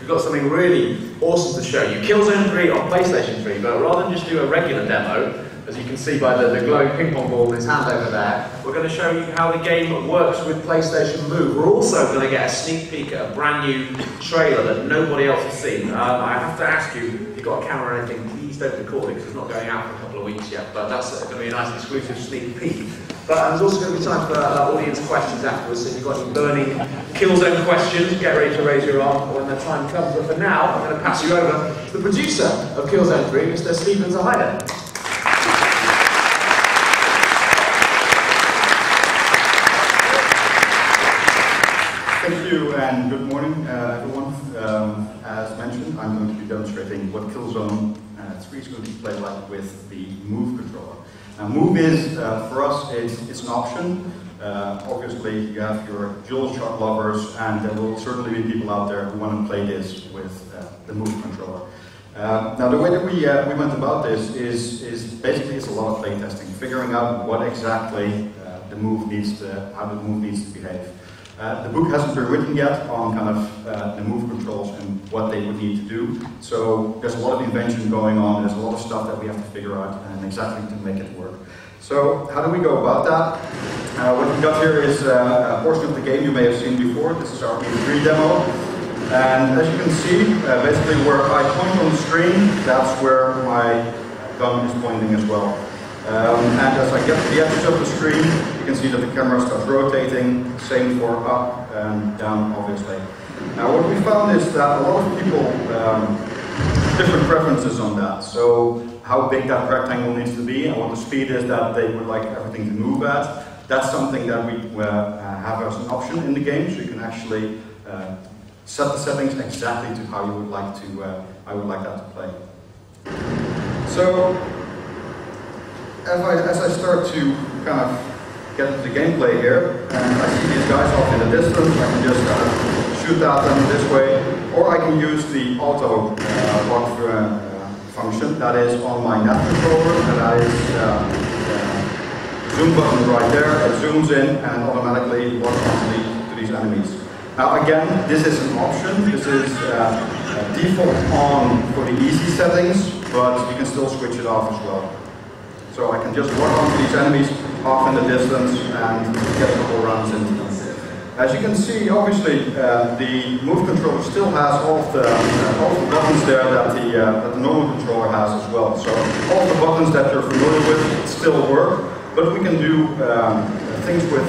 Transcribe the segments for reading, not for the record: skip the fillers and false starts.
we've got something really awesome to show you. Killzone 3 on PlayStation 3, but rather than just do a regular demo, as you can see by the glowing ping pong ball in his hand over there, we're going to show you how the game works with PlayStation Move. We're also going to get a sneak peek at a brand new trailer that nobody else has seen. I have to ask you, if you've got a camera or anything, please don't record it because it's not going out for a couple of weeks yet, but that's going to be a nice exclusive sneak peek. But there's also going to be time for audience questions afterwards, so if you've got any burning Killzone questions, get ready to raise your arm when the time comes. But for now, I'm going to pass you over to the producer of Killzone 3, Mr. Stephen Zahida. Thank you and good morning everyone. As mentioned, I'm going to be demonstrating what Killzone 3 is going to play like with the Move controller. Now Move is, for us, it's an option. Obviously you have your dual shot lovers and there will certainly be people out there who want to play this with the Move controller. Now the way that we went about this is basically it's a lot of play testing, figuring out what exactly how the move needs to behave. The book hasn't been written yet on kind of the move controls and what they would need to do. So there's a lot of invention going on, there's a lot of stuff that we have to figure out and exactly to make it work. So how do we go about that? What we got here is a portion of the game you may have seen before. This is our E3 demo. And as you can see, basically where I point on the screen, that's where my gun is pointing as well. And as I get to the edges of the screen, you can see that the camera starts rotating, same for up and down, obviously. Now what we found is that a lot of people different preferences on that. So how big that rectangle needs to be and what the speed is that they would like everything to move at. That's something that we have as an option in the game, so you can actually set the settings exactly to how you would like that to play. So as I start to kind of get into the gameplay here, and I see these guys off in the distance, I can just shoot at them this way, or I can use the auto lock function that is on my nav controller, and that is the zoom button right there. It zooms in and automatically locks onto these enemies. Now again, this is an option. This is default on for the easy settings, but you can still switch it off as well. So I can just walk onto these enemies off in the distance and get a couple rounds into them. As you can see, obviously, the Move controller still has all of the buttons there that the normal controller has as well. So all of the buttons that you're familiar with still work, but we can do things with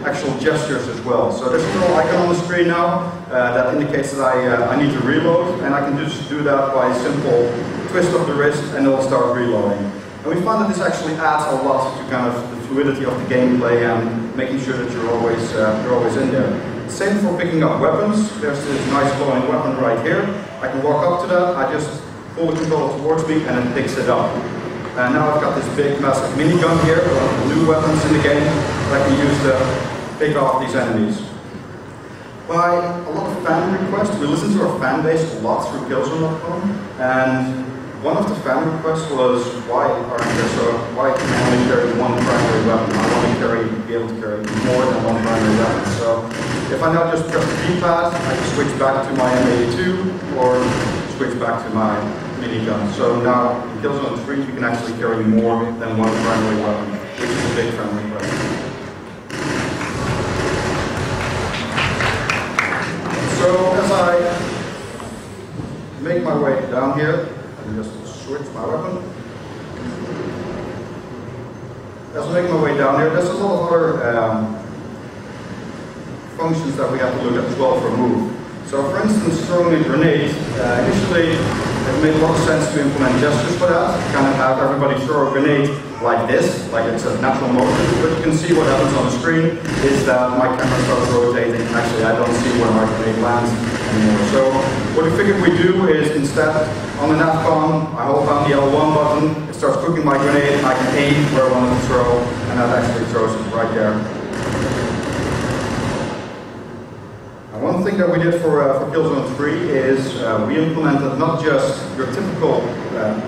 actual gestures as well. So there's a little icon on the screen now that indicates that I need to reload, and I can just do that by a simple twist of the wrist and it'll start reloading. And we found that this actually adds a lot to kind of the fluidity of the gameplay and making sure that you're always in there. Same for picking up weapons. There's this nice glowing weapon right here. I can walk up to that, I just pull the controller towards me and it picks it up. And now I've got this big massive minigun here, one of the new weapons in the game that I can use to pick off these enemies. By a lot of fan requests, we listen to our fan base a lot through Killzone.com, and one of the fan requests was why can I only carry one primary weapon? I want to be able to carry more than one primary weapon. So if I now just press the D-pad, I can switch back to my M82 or switch back to my minigun. So now in Killzone 3 you can actually carry more than one primary weapon, which is a big fan request. So as I make my way down here, and just switch my weapon. As I make my way down here, there's a lot of other functions that we have to look at as well for a move. So for instance, throwing a grenade, initially it made a lot of sense to implement gestures for that, kind of have everybody throw a grenade like this, like it's a natural motion, but you can see what happens on the screen is that my camera starts rotating. Actually, I don't see where my grenade lands anymore. So what we figured we do is instead, on the navcom, I hold down the L1 button, it starts cooking my grenade, I can aim where I want to throw, and that actually throws it right there. One thing that we did for Killzone 3 is we implemented not just your typical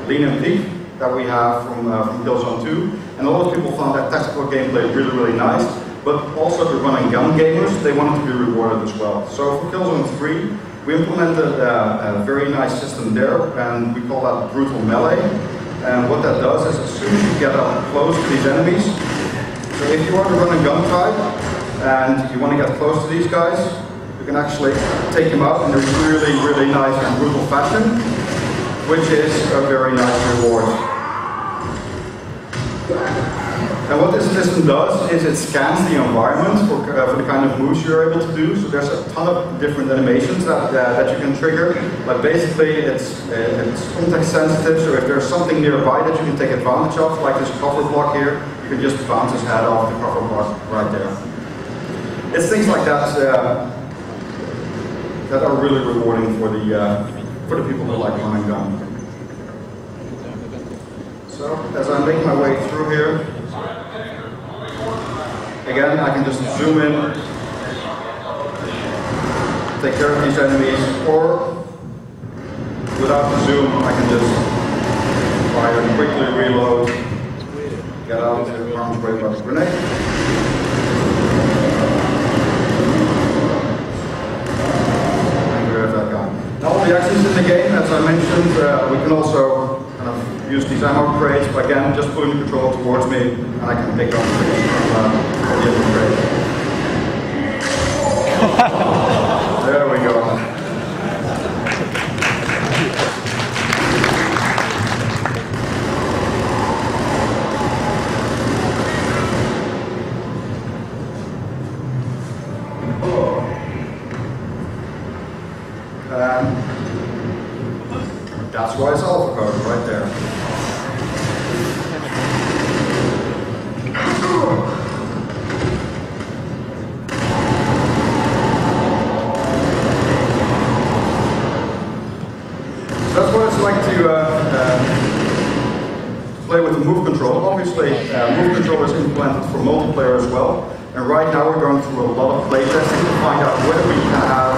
lean and peek that we have from Killzone 2, and a lot of people found that tactical gameplay really nice, but also the run and gun gamers, they wanted to be rewarded as well. So for Killzone 3, We implemented a very nice system there, and we call that brutal melee. And what that does is, as soon as you get up close to these enemies, so if you are to run a gun type and you want to get close to these guys, you can actually take them out in a really, really nice and brutal fashion, which is a very nice reward. And what this system does is it scans the environment for the kind of moves you're able to do. So there's a ton of different animations that you can trigger. But basically it's context sensitive, so if there's something nearby that you can take advantage of, like this cover block here, you can just bounce his head off the cover block right there. It's things like that that are really rewarding for the people who like run and gun. So as I make my way through here, again, I can just zoom in, take care of these enemies, or without the zoom, I can just fire, quickly reload, get out of the harm's way by the grenade. And grab that guy. Now all the actions in the game, as I mentioned, we can also kind of use these ammo crates, but again, just pulling the controller towards me, and I can pick up from the other crate. There we go. And that's why it's alpha code right there. That's what it's like to play with the move control. Obviously, move control is implemented for multiplayer as well. And right now we're going through a lot of playtesting to find out whether we can have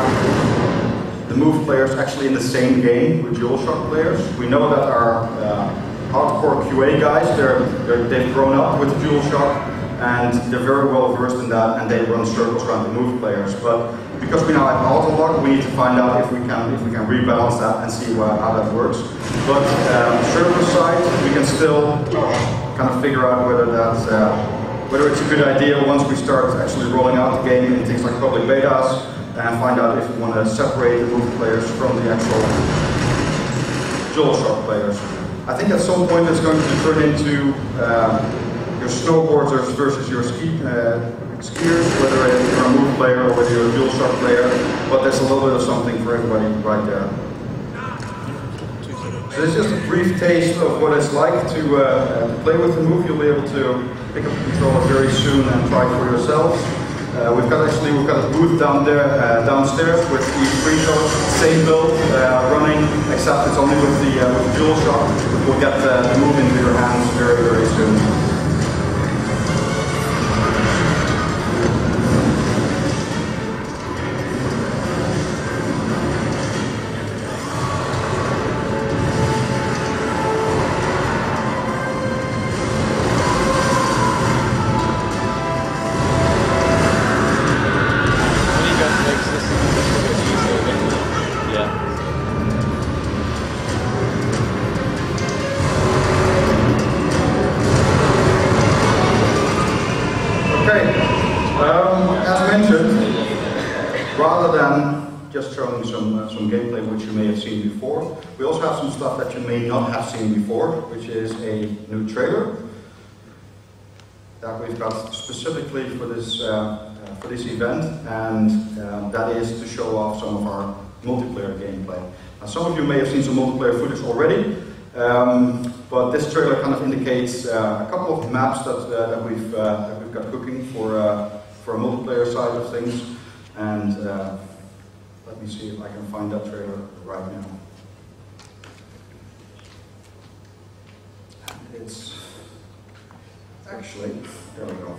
the move players actually in the same game with DualShock players. We know that our hardcore QA guys, they've grown up with DualShock and they're very well versed in that, and they run circles around the move players. But because we now have auto lock, we need to find out if we can rebalance that and see how that works. But server side, we can still kind of figure out whether it's a good idea once we start actually rolling out the game in things like public betas, and find out if we want to separate the move players from the actual DualShock players. I think at some point it's going to turn into your snowboarders versus your skiers, whether you're a move player or whether you're a DualShock player, but there's a little bit of something for everybody right there. So this is just a brief taste of what it's like to play with the move. You'll be able to pick up the controller very soon and try it for yourselves. We've got a booth down there, downstairs with the pre-code, same build running, except it's only with the DualShock. We'll get the move into your hands very, very soon. Rather than just showing some gameplay which you may have seen before, we also have some stuff that you may not have seen before, which is a new trailer that we've got specifically for this event, and that is to show off some of our multiplayer gameplay. Now, some of you may have seen some multiplayer footage already, but this trailer kind of indicates a couple of maps that we've got cooking for a multiplayer side of things. And let me see if I can find that trailer right now. It's actually, there we go.